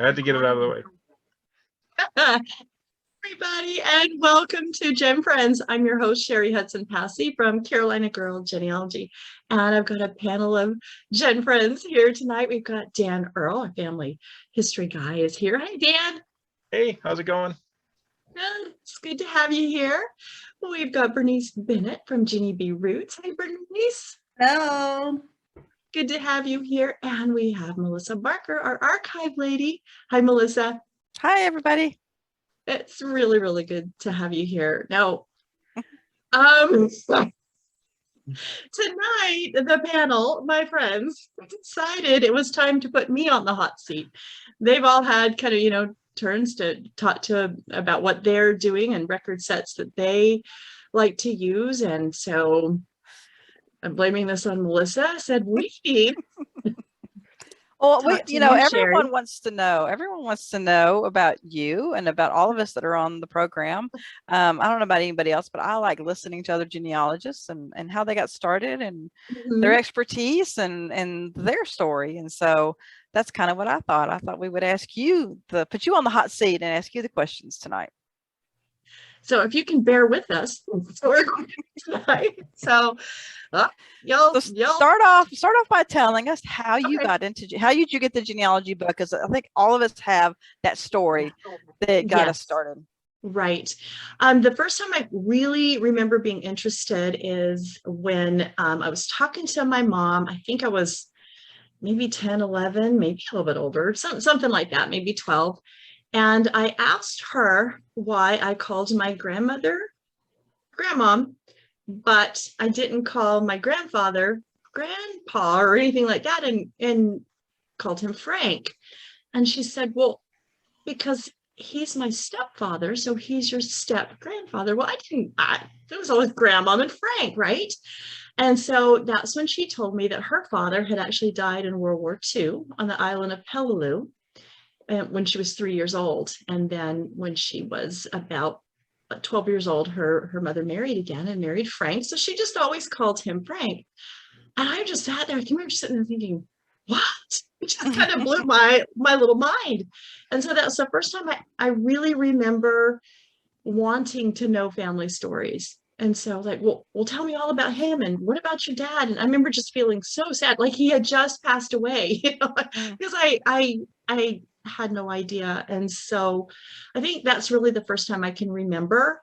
I had to get it out of the way. Everybody, and welcome to GenFriends. I'm your host, Cheri Hudson Passey from Carolina Girl Genealogy, and I've got a panel of GenFriends here tonight. We've got Dan Earl, our family history guy, is here. Hi, Dan. Hey, how's it going? It's good to have you here. We've got Bernice Benett from Jeannie B. Roots. Hi, Bernice. Hello. Good to have you here. And we have Melissa Barker, our archive lady. Hi, Melissa. Hi, everybody. It's really, really good to have you here. Now, tonight, the panel, my friends, decided it was time to put me on the hot seat. They've all had kind of, turns to talk to about what they're doing and record sets that they like to use. And so I'm blaming this on Melissa. I said, we need Well, everyone Cheri. wants to know. Everyone wants to know about you and about all of us that are on the program. I don't know about anybody else, but I like listening to other genealogists and how they got started and their expertise and their story. And so that's kind of what I thought. I thought we would ask you, put you on the hot seat and ask you the questions tonight. So if you can bear with us, we're going to tonight. So start off by telling us how you got into, how did you get the genealogy book? Because I think all of us have that story that got us started. Right. The first time I really remember being interested is when I was talking to my mom. I think I was maybe 10, 11, maybe a little bit older, something like that, maybe 12. And I asked her why I called my grandmother grandmom, but I didn't call my grandfather grandpa or anything like that, and called him Frank. And she said, well, because he's my stepfather, so he's your step grandfather. Well, it was always grandmom and Frank, right? And so that's when she told me that her father had actually died in World War II on the island of Peleliu when she was 3 years old. And then when she was about 12 years old, her mother married again and married Frank. So she just always called him Frank. And I just sat there, I can remember sitting there thinking, what? It just kind of blew my little mind. And so that was the first time I really remember wanting to know family stories. And so like, well, tell me all about him. And what about your dad? And I remember just feeling so sad, like he had just passed away, because I had no idea. And so I think that's really the first time I can remember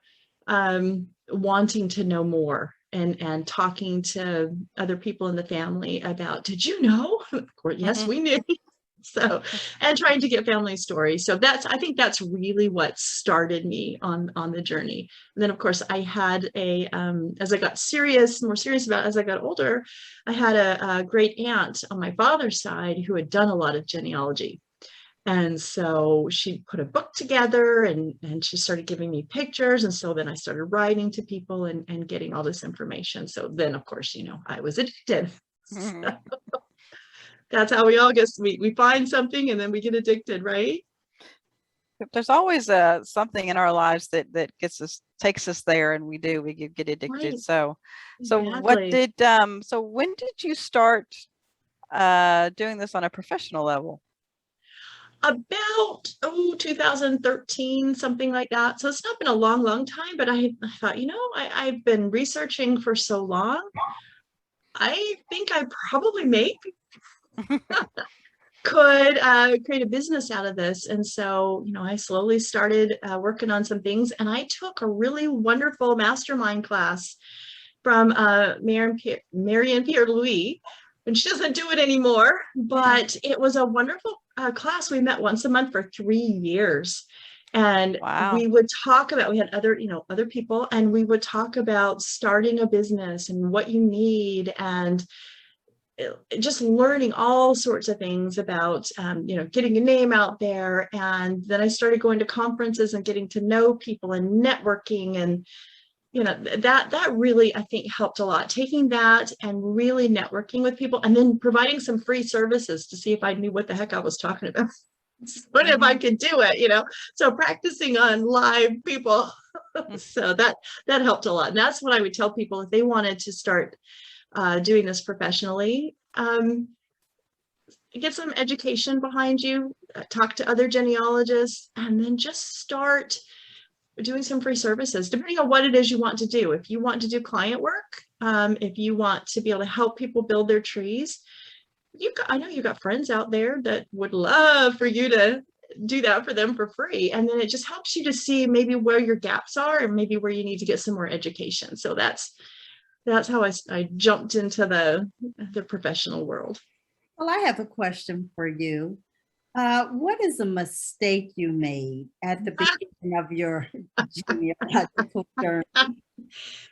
wanting to know more and talking to other people in the family about, did you know? Of course, yes, we knew. So, and trying to get family stories. So I think that's really what started me on the journey. And then of course I had as I got more serious about it, as I got older, I had a great aunt on my father's side who had done a lot of genealogy. And so she put a book together and she started giving me pictures. And so then I started writing to people and getting all this information. So then of course, I was addicted. So that's how we all we find something and then we get addicted, right? There's always something in our lives that takes us there, and we get addicted. Right. So Exactly. so when did you start doing this on a professional level? About 2013, something like that. So it's not been a long time, but I thought, I've been researching for so long. I think I probably could create a business out of this. And so, I slowly started working on some things, and I took a really wonderful mastermind class from Marianne Pierre-Louis, and she doesn't do it anymore, but it was a wonderful class. We met once a month for 3 years. And we would talk about, we had other people, and we would talk about starting a business and what you need, and just learning all sorts of things about, getting your name out there. And then I started going to conferences and getting to know people and networking. And, that really, I think, helped a lot, taking that and really networking with people, and then providing some free services to see if I knew what the heck I was talking about. What if I could do it, so practicing on live people. So that helped a lot. And that's what I would tell people if they wanted to start doing this professionally. get some education behind you, talk to other genealogists, and then just start doing some free services, depending on what it is you want to do. If you want to do client work, if you want to be able to help people build their trees, I know you've got friends out there that would love for you to do that for them for free. And then it just helps you to see maybe where your gaps are and maybe where you need to get some more education. So that's how I jumped into the professional world. Well, I have a question for you. What is a mistake you made at the beginning of your genealogical journey?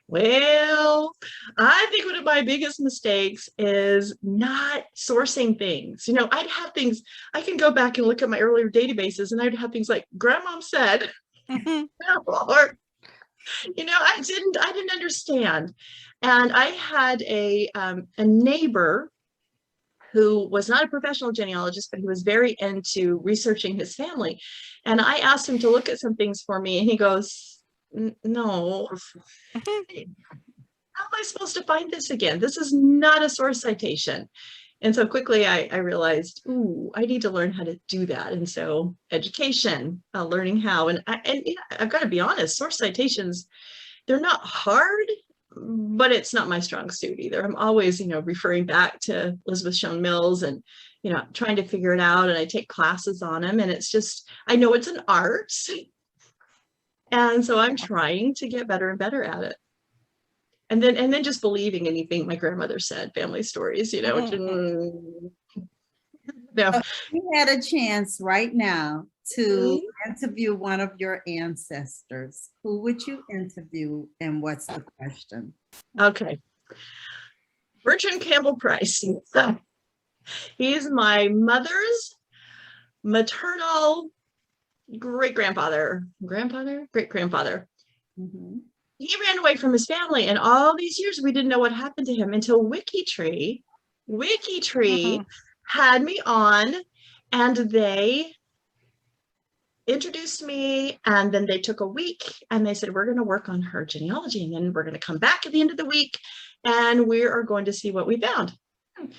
Well, I think one of my biggest mistakes is not sourcing things. I'd have things, I can go back and look at my earlier databases and I'd have things like grandmom said, or, I didn't understand. And I had a neighbor who was not a professional genealogist, but he was very into researching his family. And I asked him to look at some things for me, and he goes, no, how am I supposed to find this again? This is not a source citation. And so quickly I realized, I need to learn how to do that. And so education, learning how, and I've got to be honest, source citations, they're not hard, but it's not my strong suit either. I'm always, referring back to Elizabeth Shown Mills and, trying to figure it out. And I take classes on them, and it's just, I know it's an art. And so I'm trying to get better and better at it. And then just believing anything my grandmother said, family stories, No. If you had a chance right now to interview one of your ancestors, who would you interview and what's the question? Okay. Bertrand Campbell Price. He's my mother's maternal great-grandfather. Mm-hmm. He ran away from his family, and all these years we didn't know what happened to him until WikiTree had me on, and they introduced me, and then they took a week and they said, we're going to work on her genealogy, and then we're going to come back at the end of the week and we are going to see what we found. And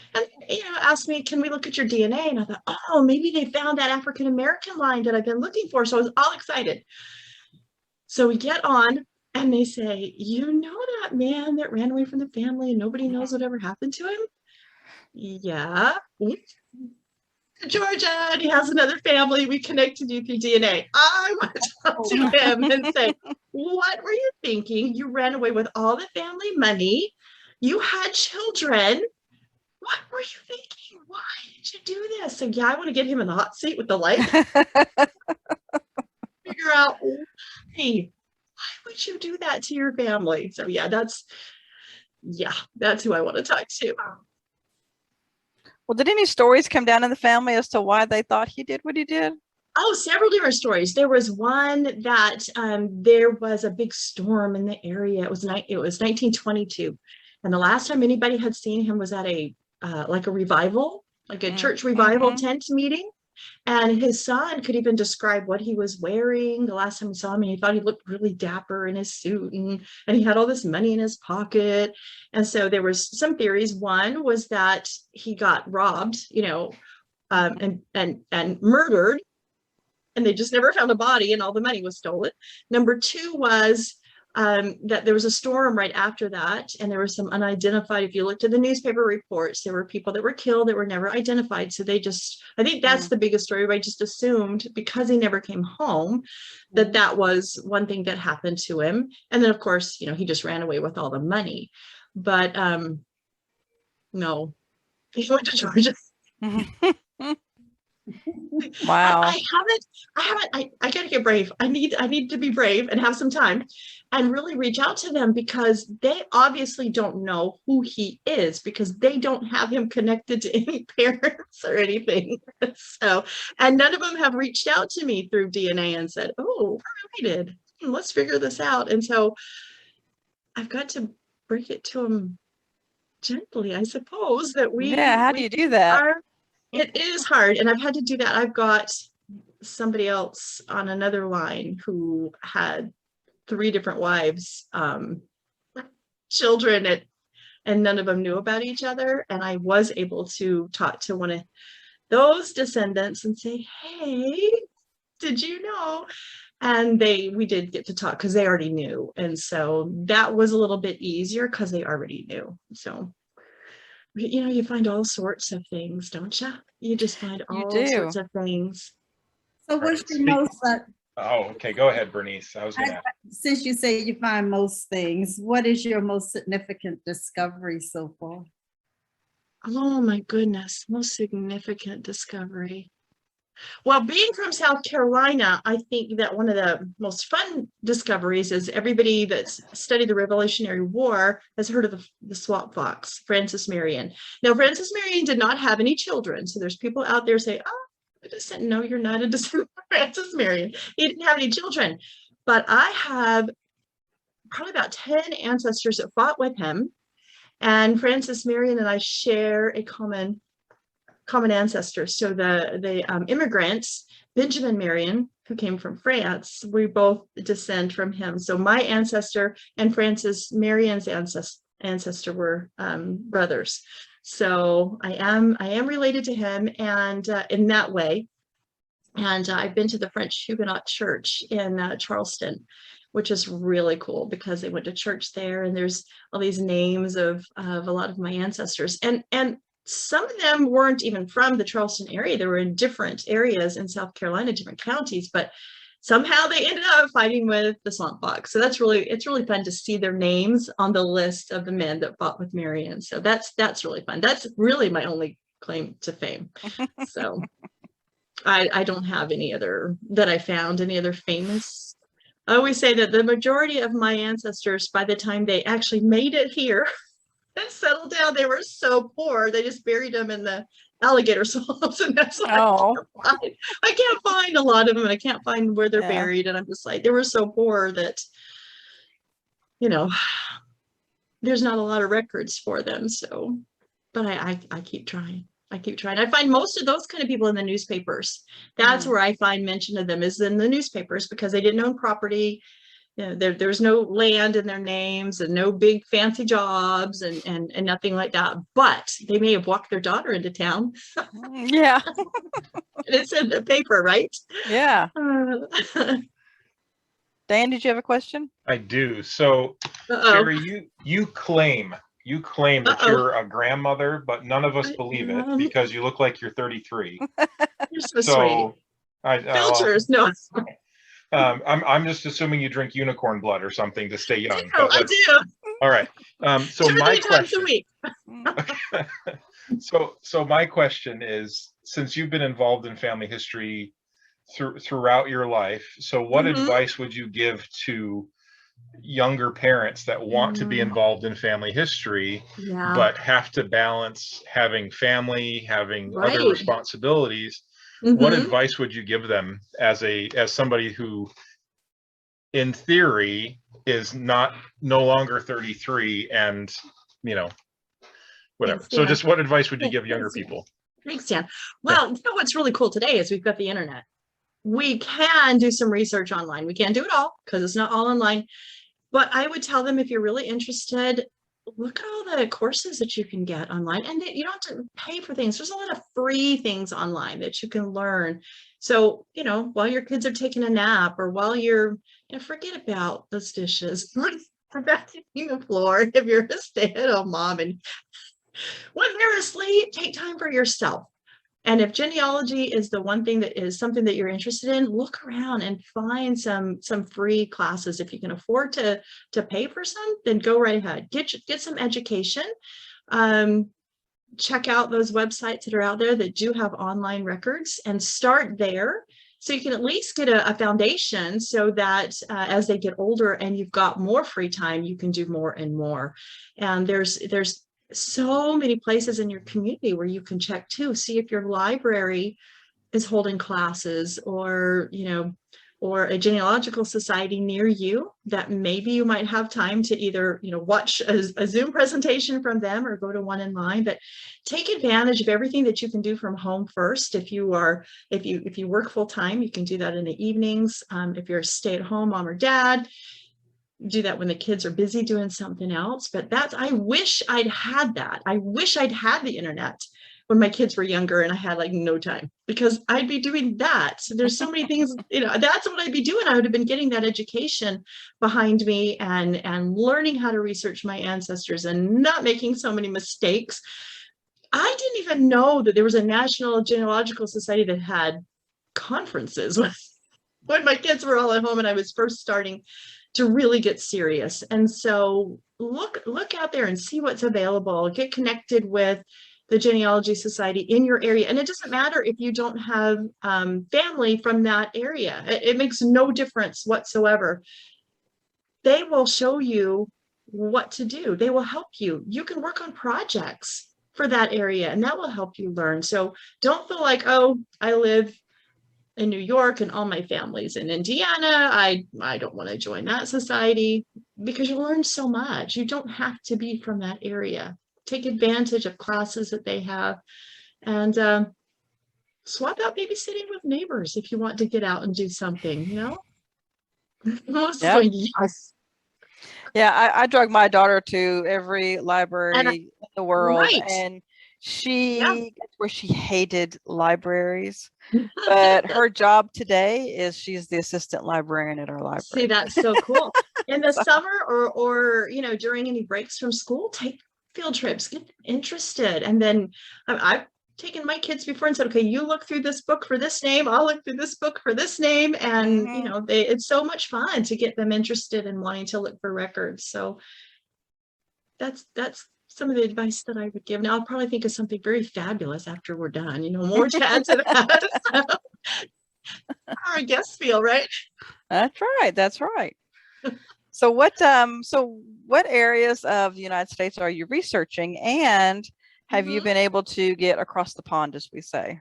asked me, can we look at your DNA? And I thought, oh, maybe they found that African-American line that I've been looking for. So I was all excited. So we get on, and they say, that man that ran away from the family and nobody knows whatever happened to him? Yeah. Georgia, and he has another family. We connected you through DNA. I want to talk to him and say, what were you thinking? You ran away with all the family money. You had children. What were you thinking? Why did you do this? So I want to get him in the hot seat with the light. Figure out, hey, why would you do that to your family? So that's who I want to talk to. Well, did any stories come down in the family as to why they thought he did what he did? Oh, several different stories. There was one that there was a big storm in the area. It was 1922, and the last time anybody had seen him was at a revival, like a church revival tent meeting. And his son could even describe what he was wearing the last time he saw him. And he thought he looked really dapper in his suit, and he had all this money in his pocket. And so there was some theories. One was that he got robbed, and murdered, and they just never found a body, and all the money was stolen. Number two was that there was a storm right after that, and there was some unidentified. If you looked at the newspaper reports, there were people that were killed that were never identified. So I think that's the biggest story. Everybody just assumed, because he never came home, that was one thing that happened to him. And then of course, he just ran away with all the money. But no, he went to Georgia. Wow. I gotta get brave. I need to be brave and have some time and really reach out to them, because they obviously don't know who he is, because they don't have him connected to any parents or anything. So, and none of them have reached out to me through DNA and said, oh, we're related. Let's figure this out. And so I've got to break it to them gently, I suppose, that how do you do that? It is hard, and I've had to do that. I've got somebody else on another line who had 3 different wives, children, and none of them knew about each other. And I was able to talk to one of those descendants and say, hey, did you know? And we did get to talk because they already knew. And so that was a little bit easier because they already knew. So, you know, you find all sorts of things, don't you? You just find You all do. sorts of things. So what's your most, Oh, okay. Go ahead, Bernice. I was going to. since you say you find most things, what is your most significant discovery so far? Oh my goodness, most significant discovery. Well, being from South Carolina, I think that one of the most fun discoveries is everybody that's studied the Revolutionary War has heard of the swamp fox, Francis Marion. Now, Francis Marion did not have any children. So there's people out there say, oh, a descendant. No, you're not a descendant of Francis Marion. He didn't have any children. But I have probably about 10 ancestors that fought with him. And Francis Marion and I share a common ancestor. So the immigrants, Benjamin Marion, who came from France, we both descend from him. So my ancestor and Francis Marion's ancestor were brothers. So I am related to him, and in that way. And I've been to the French Huguenot Church in Charleston, which is really cool because they went to church there, and there's all these names of a lot of my ancestors, and some of them weren't even from the Charleston area. They were in different areas in South Carolina, different counties, but somehow they ended up fighting with the swamp fox. So it's really fun to see their names on the list of the men that fought with Marion. So that's really fun. That's really my only claim to fame. So I don't have any other that I found, any other famous. I always say that the majority of my ancestors, by the time they actually made it here and settled down, they were so poor, they just buried them in the alligator swamps. And that's what I can't find a lot of them. And I can't find where they're buried. And I'm just like, they were so poor that, you know, there's not a lot of records for them. So, but I keep trying. I find most of those kind of people in the newspapers. That's where I find mention of them, is in the newspapers, because they didn't own property. You know, there's no land in their names and no big fancy jobs and nothing like that. But they may have walked their daughter into town. Yeah. And it's in the paper, right? Yeah. Dan, did you have a question? I do. So, Cheri, you claim that you're a grandmother, but none of us believe it because you look like you're 33. You're so sweet. Filters, no. I'm just assuming you drink unicorn blood or something to stay young. I do. All right. So my question. A week. So my question is, since you've been involved in family history throughout your life, so what advice would you give to younger parents that want to be involved in family history, but have to balance having family, having other responsibilities? What advice would you give them as somebody who, in theory, is no longer 33 and, you know, whatever? So just what advice would you give younger people? Thanks, Dan. Well, you know what's really cool today is we've got the internet. We can do some research online. We can't do it all because it's not all online. But I would tell them, if you're really interested, look at all the courses that you can get online, and you don't have to pay for things. There's a lot of free things online that you can learn. So, you know, while your kids are taking a nap, or while you're, forget about those dishes, vacuuming the floor if you're a stay-at-home mom, and when they're asleep, take time for yourself. And if genealogy is the one thing that is something that you're interested in, look around and find some free classes. If you can afford to pay for some, then go right ahead. Get some education. Check out those websites that are out there that do have online records, and start there. So you can at least get a foundation, so that as they get older and you've got more free time, you can do more and more. And there's so many places in your community where you can check too. See if your library is holding classes, or or a genealogical society near you that maybe you might have time to either watch a Zoom presentation from them or go to one in line. But take advantage of everything that you can do from home first. If you work full time, you can do that in the evenings. If you're a stay-at-home mom or dad, do that when the kids are busy doing something else. But I wish I'd had that. I wish I'd had the internet when my kids were younger and I had like no time, because I'd be doing that. So there's so many things, that's what I'd be doing. I would have been getting that education behind me and learning how to research my ancestors and not making so many mistakes. I didn't even know that there was a National Genealogical Society that had conferences when my kids were all at home and I was first starting to really get serious. And so look out there and see what's available. Get connected with the Genealogy Society in your area. And it doesn't matter if you don't have family from that area. It makes no difference whatsoever. They will show you what to do. They will help you. You can work on projects for that area and that will help you learn. So don't feel like, oh, I live in New York and all my family's in Indiana. I don't want to join that society, because you learn so much. You don't have to be from that area. Take advantage of classes that they have, and swap out babysitting with neighbors if you want to get out and do something, you know? Yep. Yes. Yeah, I drug my daughter to every library in the world, right. and that's where she hated libraries. But her job today is she's the assistant librarian at our library. See, that's so cool. In the summer or you know, during any breaks from school, take field trips, get interested. And then I've taken my kids before and said, okay, you look through this book for this name, I'll look through this book for this name. And you know, it's so much fun to get them interested in wanting to look for records. So that's some of the advice that I would give. Now I'll probably think of something very fabulous after we're done, you know, more to add to that. So, our guests feel, right? That's right. That's right. So what areas of the United States are you researching, and have you been able to get across the pond, as we say?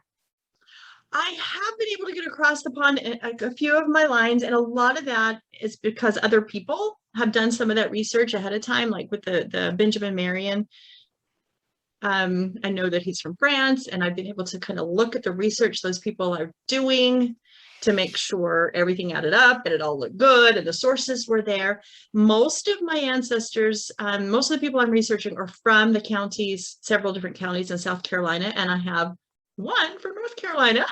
I have been able to get across the pond a few of my lines, and a lot of that is because other people have done some of that research ahead of time, like with the Benjamin Marion. I know that he's from France, and I've been able to kind of look at the research those people are doing to make sure everything added up and it all looked good and the sources were there. Most of my ancestors, most of the people I'm researching are from the counties, several different counties in South Carolina, and I have one from North Carolina.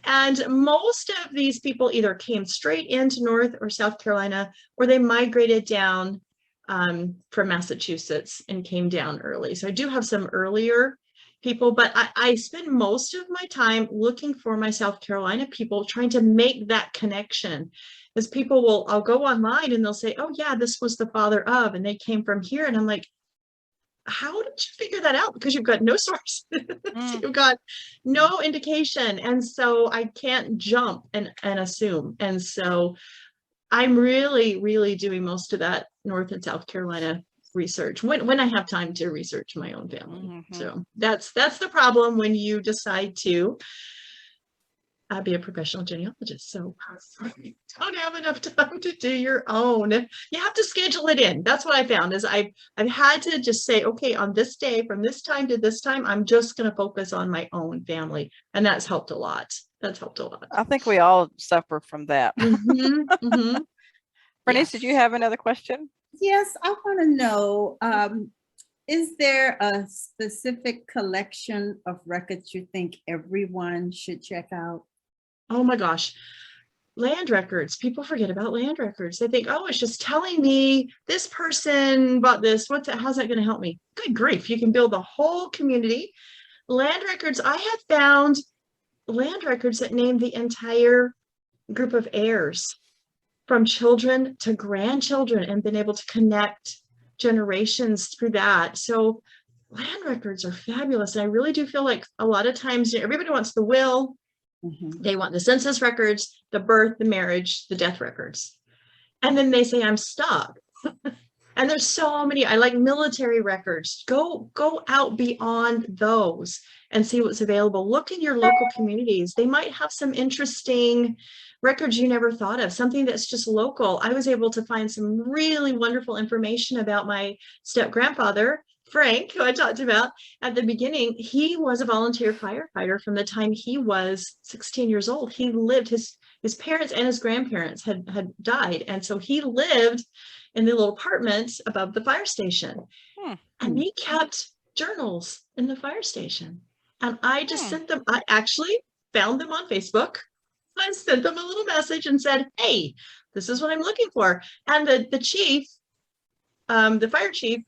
And most of these people either came straight into North or South Carolina, or they migrated down from Massachusetts and came down early. So I do have some earlier people, but I spend most of my time looking for my South Carolina people, trying to make that connection. As I'll go online and they'll say, oh yeah, this was the father of, and they came from here. And I'm like, how did you figure that out? Because you've got no source. You've got no indication. And so I can't jump and assume. And so I'm really, really doing most of that North and South Carolina research when I have time to research my own family. So that's the problem when you decide to be a professional genealogist. So you don't have enough time to do your own. You have to schedule it in. That's what I found is I've had to just say, okay, on this day, from this time to this time, I'm just going to focus on my own family. And that's helped a lot. I think we all suffer from that. Bernice, Yes. Did you have another question? Yes, I want to know, is there a specific collection of records you think everyone should check out? Oh my gosh. Land records. People forget about land records. They think, oh, it's just telling me this person bought this. How's that going to help me? Good grief. You can build a whole community. Land records. I have found land records that name the entire group of heirs, from children to grandchildren, and been able to connect generations through that. So land records are fabulous. And I really do feel like a lot of times everybody wants the will. They want the census records, the birth, the marriage, the death records. And then they say, I'm stuck. And there's so many. I like military records. Go out beyond those and see what's available. Look in your local communities. They might have some interesting records you never thought of, something that's just local. I was able to find some really wonderful information about my step-grandfather, Frank, who I talked about at the beginning. He was a volunteer firefighter from the time he was 16 years old. He lived, his parents and his grandparents had died. And so he lived in the little apartment above the fire station. And he kept journals in the fire station. And I just sent them, I actually found them on Facebook. I sent them a little message and said, hey, this is what I'm looking for. And the chief, the fire chief,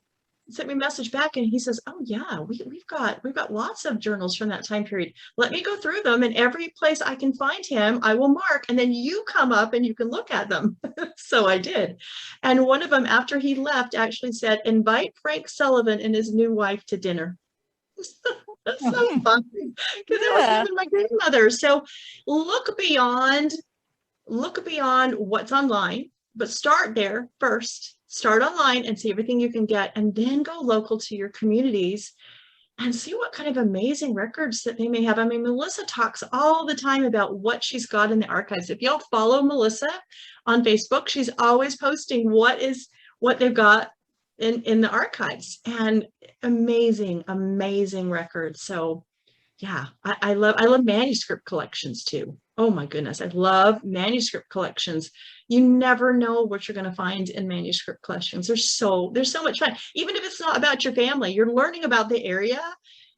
sent me a message back and he says, oh yeah, we've got lots of journals from that time period. Let me go through them, and every place I can find him, I will mark, and then you come up and you can look at them. So I did. And one of them, after he left, actually said, invite Frank Sullivan and his new wife to dinner. That's so fun, because it was him and my grandmother. So look beyond what's online, but start there first. Start online and see everything you can get, and then go local to your communities and see what kind of amazing records that they may have. I mean, Melissa talks all the time about what she's got in the archives. If y'all follow Melissa on Facebook, she's always posting what they've got in the archives, and amazing records. So yeah, I love manuscript collections too. Oh my goodness, I love manuscript collections. You never know what you're going to find in manuscript collections. There's so much fun. Even if it's not about your family, you're learning about the area,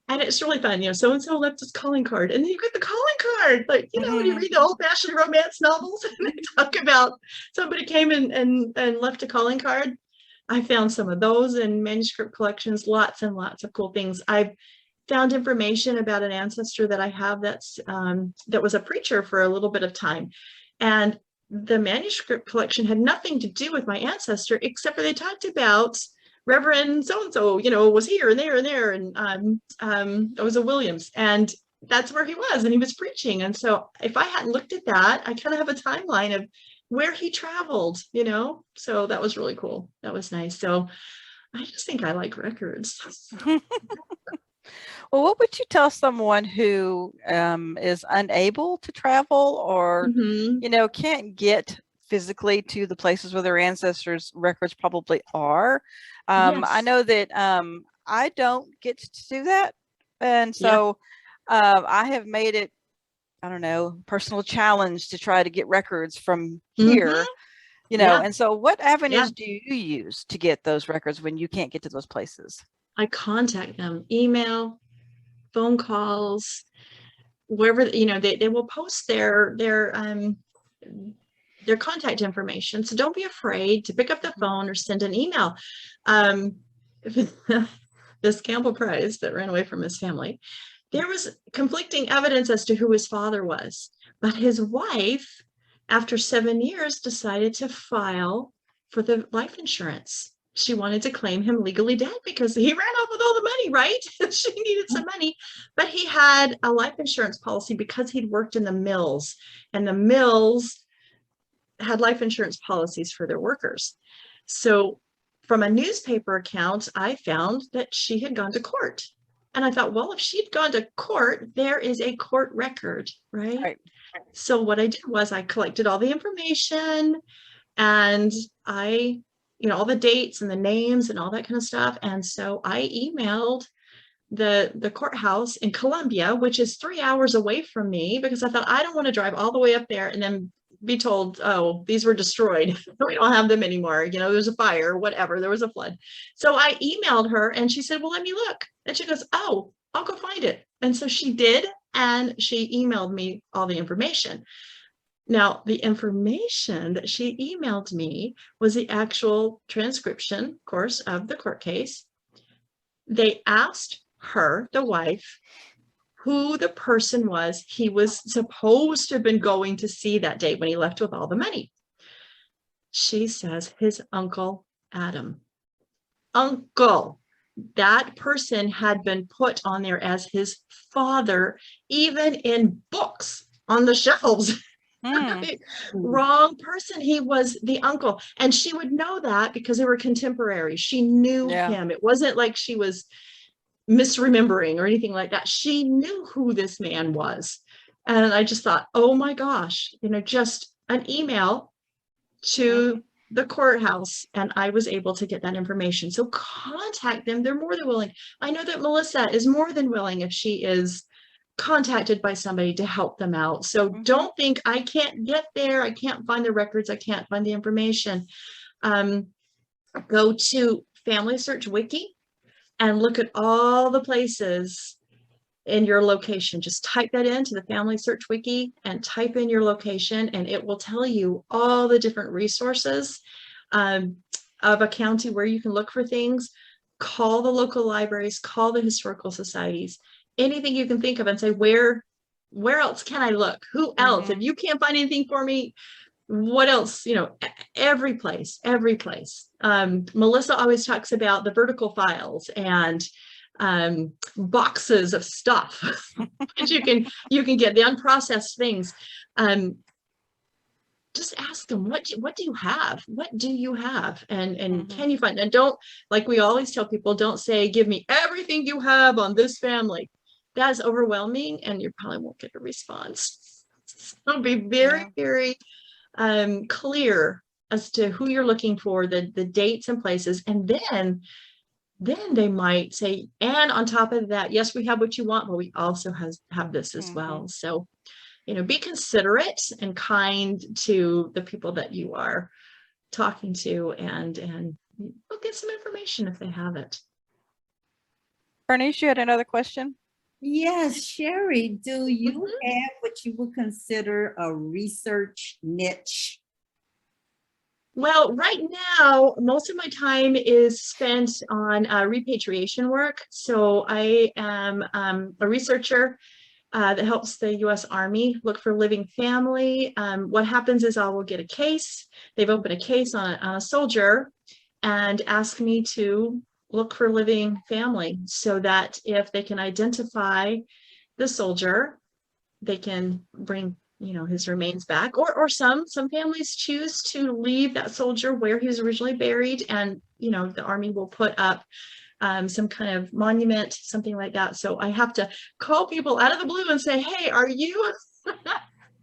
and it's really fun. You know, so and so left his calling card, and then you get the calling card. Like, you know, when you read the old-fashioned romance novels and they talk about somebody came and left a calling card. I found some of those in manuscript collections. Lots and lots of cool things. I've found information about an ancestor that I have that was a preacher for a little bit of time, and the manuscript collection had nothing to do with my ancestor, except for they talked about Reverend so-and-so, you know, was here and there and there, and it was a Williams, and that's where he was, and he was preaching. And so if I hadn't looked at that, I kind of have a timeline of where he traveled, you know. So that was really cool. That was nice. So I just think I like records. Well, what would you tell someone who is unable to travel, or, you know, can't get physically to the places where their ancestors' records probably are? I know that I don't get to do that. And so I have made it, I don't know, personal challenge to try to get records from here, you know. And so what avenues do you use to get those records when you can't get to those places? I contact them, email, phone calls, wherever, you know, they will post their contact information. So don't be afraid to pick up the phone or send an email. This Campbell Price that ran away from his family, there was conflicting evidence as to who his father was, but his wife, after 7 years, decided to file for the life insurance. She wanted to claim him legally dead because he ran off with all the money, right? She needed some money, but he had a life insurance policy because he'd worked in the mills, and the mills had life insurance policies for their workers. So from a newspaper account, I found that she had gone to court. And I thought, well, if she'd gone to court, there is a court record, right? So what I did was I collected all the information, and I, you know, all the dates and the names and all that kind of stuff. And so I emailed the courthouse in Columbia, which is 3 hours away from me, because I thought, I don't want to drive all the way up there and then be told, oh, these were destroyed. We don't have them anymore. You know, there's a fire, whatever, there was a flood. So I emailed her and she said, well, let me look. And she goes, oh, I'll go find it. And so she did. And she emailed me all the information. Now, the information that she emailed me was the actual transcription, of course, of the court case. They asked her, the wife, who the person was he was supposed to have been going to see that day when he left with all the money. She says his uncle Adam. Uncle. That person had been put on there as his father, even in books on the shelves. Wrong person. He was the uncle, and she would know that because they were contemporaries. She knew him. It wasn't like she was misremembering or anything like that. She knew who this man was. And I just thought, oh my gosh, you know, just an email to the courthouse, and I was able to get that information. So contact them. They're more than willing. I know that Melissa is more than willing if she is contacted by somebody to help them out. So don't think, I can't get there, I can't find the records, I can't find the information. Go to Family Search Wiki and look at all the places in your location. Just type that into the Family Search Wiki and type in your location, and it will tell you all the different resources of a county where you can look for things. Call the local libraries, call the historical societies, anything you can think of, and say, where else can I look? Who else? If you can't find anything for me, what else? You know, every place. Melissa always talks about the vertical files and boxes of stuff that you can get, the unprocessed things. Just ask them, what do you have? What do you have? And can you find, and don't, like we always tell people, don't say, give me everything you have on this family. That is overwhelming, and you probably won't get a response. So be very clear as to who you're looking for, the dates and places, and then they might say, and on top of that, yes, we have what you want, but we also have this as well. So, you know, be considerate and kind to the people that you are talking to, and we'll get some information if they have it. Bernice, you had another question? Yes, Cheri, do you have what you would consider a research niche? Well, right now, most of my time is spent on repatriation work. So I am a researcher that helps the U.S. Army look for living family. What happens is I will get a case. They've opened a case on a soldier and ask me to look for living family, so that if they can identify the soldier, they can bring, you know, his remains back, or some families choose to leave that soldier where he was originally buried, and, you know, the Army will put up some kind of monument, something like that. So I have to call people out of the blue and say, hey, are you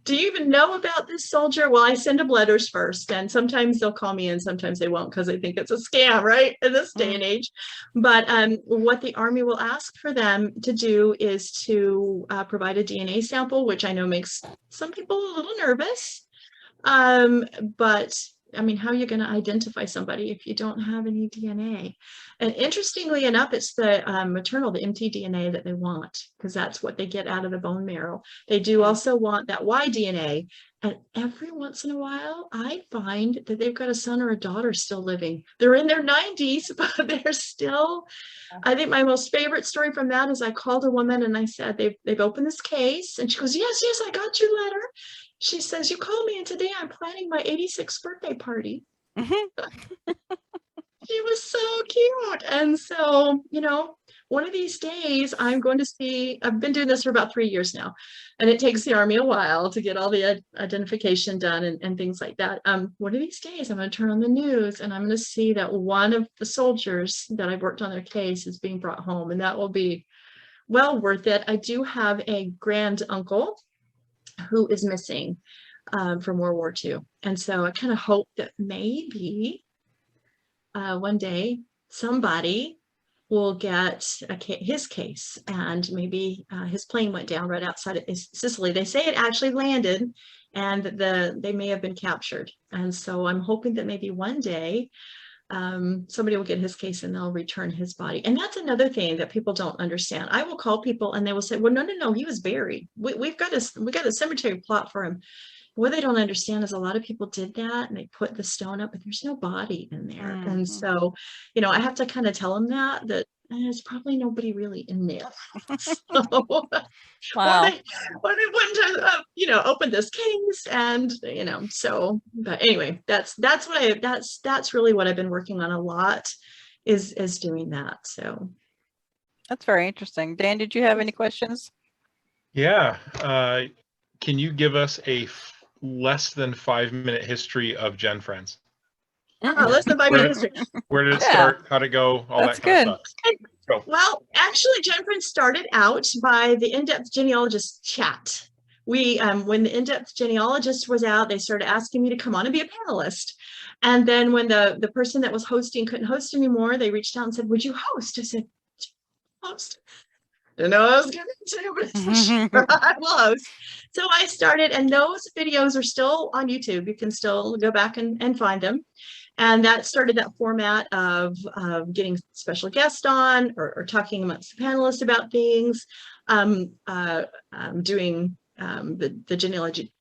do you even know about this soldier? Well, I send them letters first, and sometimes they'll call me and sometimes they won't, because they think it's a scam, right, in this day and age. But what the Army will ask for them to do is to provide a DNA sample, which I know makes some people a little nervous. But I mean, how are you going to identify somebody if you don't have any DNA? And interestingly enough, it's the maternal, the mtDNA that they want, because that's what they get out of the bone marrow. They do also want that Y-DNA. And every once in a while, I find that they've got a son or a daughter still living. They're in their 90s, but they're still, I think my most favorite story from that is I called a woman and I said, they've opened this case. And she goes, yes, I got your letter. She says, you called me, and today I'm planning my 86th birthday party. She was so cute. And so, you know, one of these days I'm going to see, I've been doing this for about 3 years now, and it takes the Army a while to get all the identification done and things like that. One of these days I'm going to turn on the news and I'm going to see that one of the soldiers that I've worked on their case is being brought home, and that will be well worth it. I do have a grand uncle who is missing from World War II. And so I kind of hope that maybe one day somebody will get his case, and maybe his plane went down right outside of Sicily. They say it actually landed, and they may have been captured. And so I'm hoping that maybe one day somebody will get his case and they'll return his body. And that's another thing that people don't understand. I will call people and they will say, well, no, he was buried. We got a cemetery plot for him. What they don't understand is a lot of people did that and they put the stone up, but there's no body in there. And so, you know, I have to kind of tell them that there's probably nobody really in there. So, wow. or they wouldn't have, you know, opened this case, and, you know, so, but anyway, that's really what I've been working on a lot, is doing that. So that's very interesting. Dan, did you have any questions? Yeah. Can you give us a less than 5-minute history of GenFriends? Less than 5 minutes. Where did it start? How'd it go? All That's that kind good. of stuff. Go. Well, actually, GenFriends started out by the in-depth genealogist chat. We, when the in-depth genealogist was out, they started asking me to come on and be a panelist. And then when the person that was hosting couldn't host anymore, they reached out and said, would you host? I said, host? Didn't know what I was going to do, but sure, I will host. So I started, and those videos are still on YouTube. You can still go back and find them. And that started that format of getting special guests on, or talking amongst the panelists about things, doing the genealogy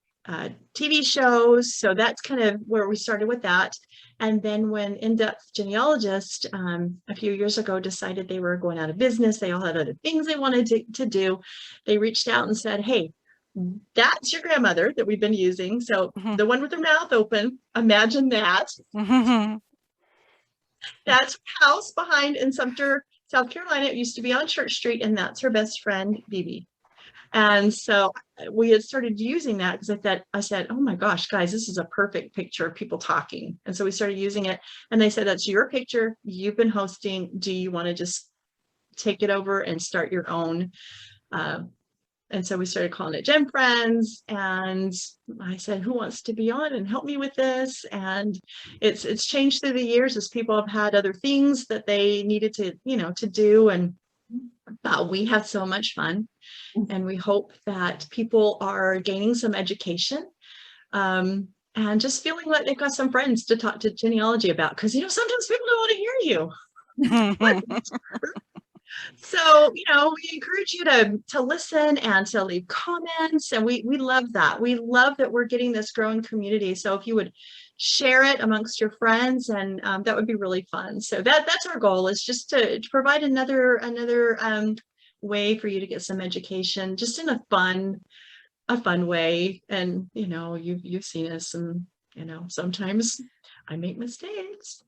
TV shows. So that's kind of where we started with that. And then when In-Depth Genealogist a few years ago decided they were going out of business, they all had other things they wanted to do, they reached out and said, hey, that's your grandmother that we've been using. So the one with her mouth open, imagine that. That's her house behind in Sumter, South Carolina. It used to be on Church Street, and that's her best friend, Bibi. And so we had started using that because I said, oh my gosh, guys, this is a perfect picture of people talking. And so we started using it, and they said, that's your picture. You've been hosting. Do you want to just take it over and start your own? And so we started calling it GenFriends, and I said, who wants to be on and help me with this? And it's changed through the years as people have had other things that they needed to, to do. And we have so much fun, and we hope that people are gaining some education, and just feeling like they've got some friends to talk to genealogy about, because sometimes people don't want to hear you. So, we encourage you to listen and to leave comments, and we love that. We love that we're getting this growing community. So if you would share it amongst your friends, and that would be really fun. So that's our goal, is just to provide another way for you to get some education, just in a fun way. And you've seen us, and sometimes I make mistakes.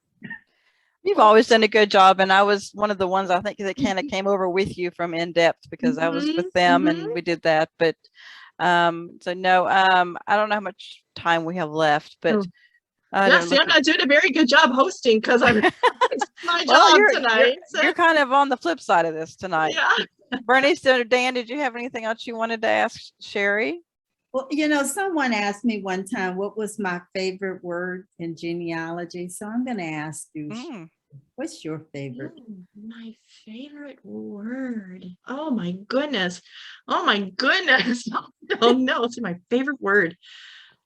You've always done a good job, and I was one of the ones, I think, that kind of came over with you from In-Depth, because I was with them and we did that. But so no, I don't know how much time we have left, but I'm not doing a very good job hosting, because it's my job tonight. You're kind of on the flip side of this tonight. Yeah. Bernice or Dan, did you have anything else you wanted to ask Cheri? Well, someone asked me one time, what was my favorite word in genealogy? So I'm going to ask you, what's your favorite? My favorite word. Oh my goodness. Oh no, it's my favorite word.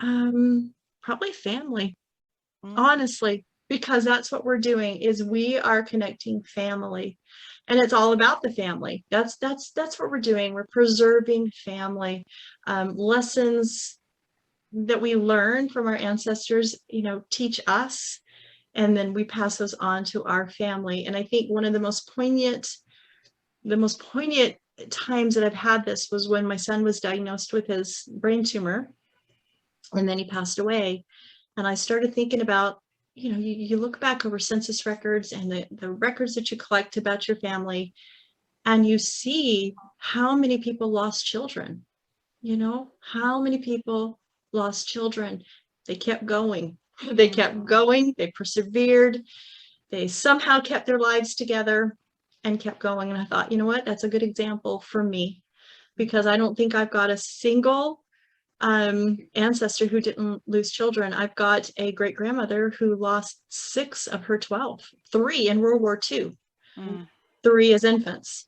Probably family. Honestly, because that's what we're doing, is we are connecting family. And it's all about the family. That's what we're doing. We're preserving family. Lessons that we learn from our ancestors, teach us, and then we pass those on to our family. And I think one of the most poignant times that I've had this was when my son was diagnosed with his brain tumor, and then he passed away. And I started thinking about, you look back over census records and the records that you collect about your family, and you see how many people lost children. How many people lost children. They kept going. They kept going. They persevered. They somehow kept their lives together and kept going. And I thought, you know what? That's a good example for me, because I don't think I've got a single ancestor who didn't lose children. I've got a great grandmother who lost 6 of her 12, 3 in World War II, 3 as infants.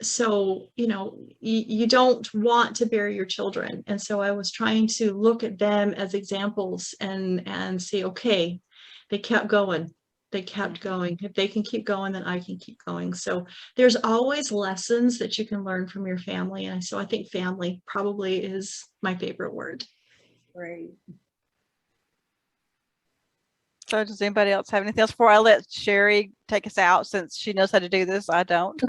So, you don't want to bury your children. And so I was trying to look at them as examples and see, okay, they kept going. They kept going. If they can keep going, then I can keep going. So there's always lessons that you can learn from your family. And so I think family probably is my favorite word. Great. So does anybody else have anything else before I let Cheri take us out, since she knows how to do this? I don't.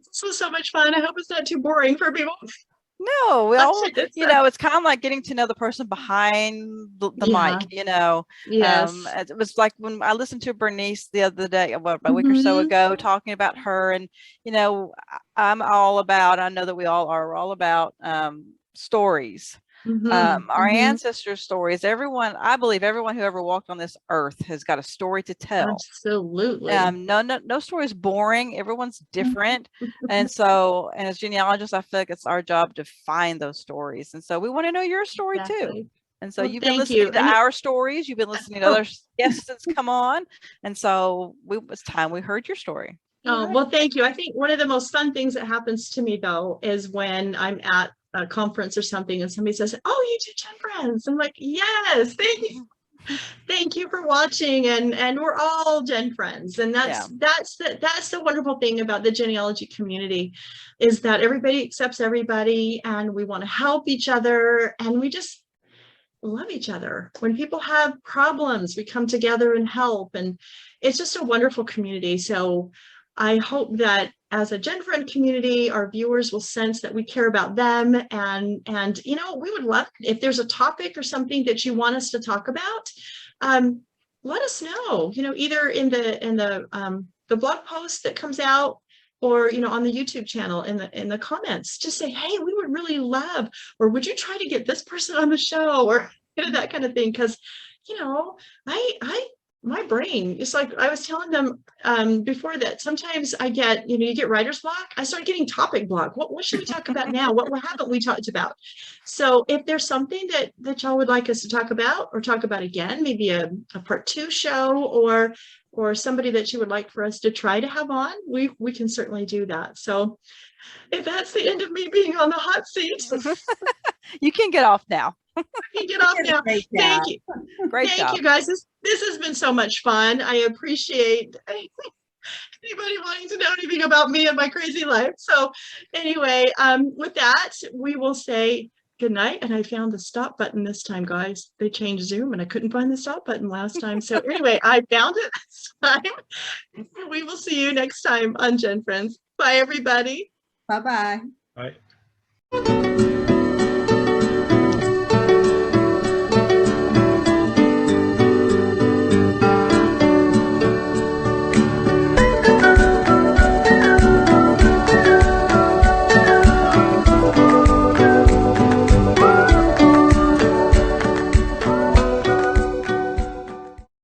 This was so much fun. I hope it's not too boring for people. No, well, it's kind of like getting to know the person behind the mic, Yes. It was like when I listened to Bernice the other day, about a week or so ago, talking about her, and, I'm all about, I know that we all are all about stories. Our ancestors' stories. I believe everyone who ever walked on this earth has got a story to tell. Absolutely. No story is boring. Everyone's different. And so, and as genealogists, I feel like it's our job to find those stories. And so we want to know your story too. And so you've been listening to our stories. You've been listening to other guests that's come on. And so it's time we heard your story. Oh, well, thank you. I think one of the most fun things that happens to me, though, is when I'm at a conference or something and somebody says, oh, you do GenFriends. I'm like, yes, thank you. Thank you for watching, and we're all Gen friends, and that's the wonderful thing about the genealogy community, is that everybody accepts everybody, and we want to help each other, and we just love each other. When people have problems, we come together and help, and it's just a wonderful community. So I hope that as a Gen Friend community, our viewers will sense that we care about them, and you know, we would love if there's a topic or something that you want us to talk about. Let us know, you know, either in the blog post that comes out, or, you know, on the YouTube channel in the comments. Just say, hey, we would really love, or would you try to get this person on the show, or you know, that kind of thing. Because, you know, my brain, it's like I was telling them before, that sometimes I get, you know, you get writer's block. I start getting topic block. What should we talk about now? What haven't we talked about? So if there's something that y'all would like us to talk about, or talk about again, maybe a part 2 show, or somebody that you would like for us to try to have on, we can certainly do that. So if that's the end of me being on the hot seat, you can get off now. You get off now. Thank you. Thank you, guys. This has been so much fun. I appreciate anybody wanting to know anything about me and my crazy life. So anyway, with that, we will say good night. And I found the stop button this time, guys. They changed Zoom and I couldn't find the stop button last time. So anyway, I found it this time. We will see you next time on Gen Friends. Bye, everybody. Bye-bye. Bye.